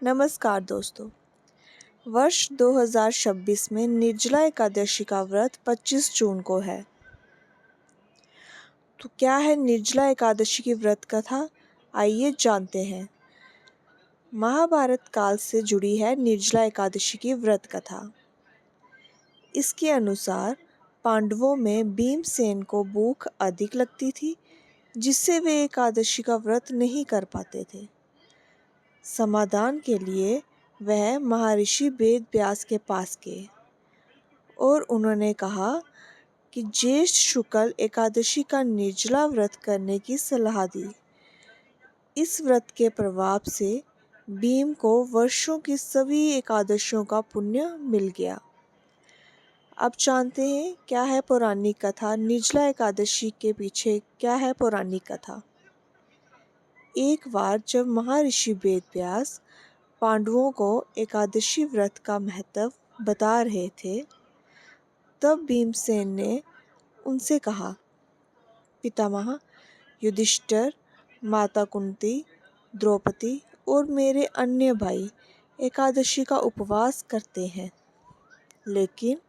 नमस्कार दोस्तों। वर्ष 2026 में निर्जला एकादशी का व्रत 25 जून को है। तो क्या है निर्जला एकादशी की व्रत कथा? आइए जानते हैं। महाभारत काल से जुड़ी है निर्जला एकादशी की व्रत कथा। इसके अनुसार पांडवों में भीमसेन को भूख अधिक लगती थी, जिससे वे एकादशी का व्रत नहीं कर पाते थे। समाधान के लिए वह महर्षि वेद व्यास के पास गए और उन्होंने कहा कि ज्येष्ठ शुक्ल एकादशी का निर्जला व्रत करने की सलाह दी। इस व्रत के प्रभाव से भीम को वर्षों की सभी एकादशियों का पुण्य मिल गया। अब जानते हैं क्या है पौराणिक कथा। निर्जला एकादशी के पीछे क्या है पौराणिक कथा। एक बार जब महर्षि वेद व्यास पांडवों को एकादशी व्रत का महत्व बता रहे थे, तब भीमसेन ने उनसे कहा, पितामह युधिष्ठिर, माता कुंती, द्रौपदी और मेरे अन्य भाई एकादशी का उपवास करते हैं, लेकिन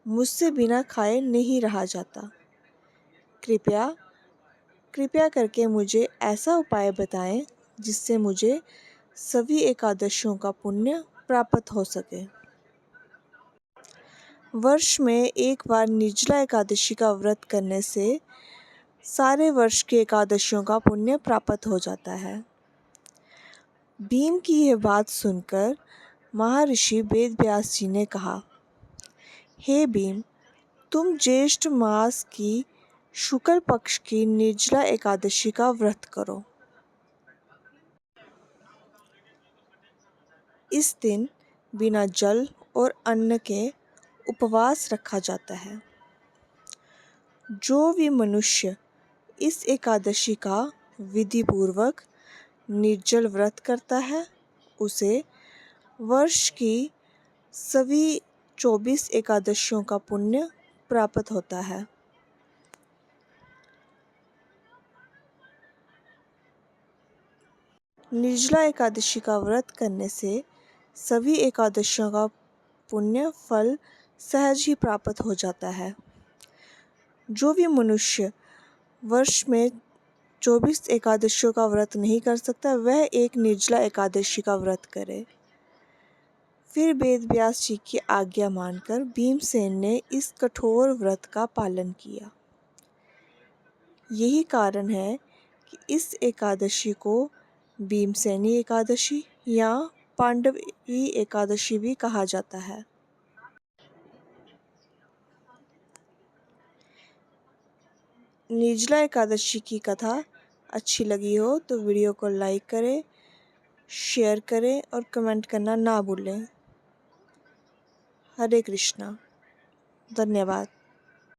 मुझसे बिना खाए नहीं रहा जाता। कृपया करके मुझे ऐसा उपाय बताएं जिससे मुझे सभी एकादशियों का पुण्य प्राप्त हो सके। वर्ष में एक बार निर्जला एकादशी का व्रत करने से सारे वर्ष की एकादशियों का पुण्य प्राप्त हो जाता है। भीम की यह बात सुनकर महर्षि वेद व्यास जी ने कहा, हे भीम, तुम ज्येष्ठ मास की शुक्ल पक्ष की निर्जला एकादशी का व्रत करो। इस दिन बिना जल और अन्न के उपवास रखा जाता है। जो भी मनुष्य इस एकादशी का विधि पूर्वक निर्जल व्रत करता है, उसे वर्ष की सभी 24 एकादशियों का पुण्य प्राप्त होता है। निर्जला एकादशी का व्रत करने से सभी एकादशियों का पुण्य फल सहज ही प्राप्त हो जाता है। जो भी मनुष्य वर्ष में 24 एकादशियों का व्रत नहीं कर सकता, वह एक निर्जला एकादशी का व्रत करे। फिर वेद व्यास जी की आज्ञा मानकर भीमसेन ने इस कठोर व्रत का पालन किया। यही कारण है कि इस एकादशी को भीमसेनी एकादशी या पांडवी एकादशी भी कहा जाता है। निर्जला एकादशी की कथा अच्छी लगी हो तो वीडियो को लाइक करें, शेयर करें और कमेंट करना ना भूलें। हरे कृष्णा। धन्यवाद।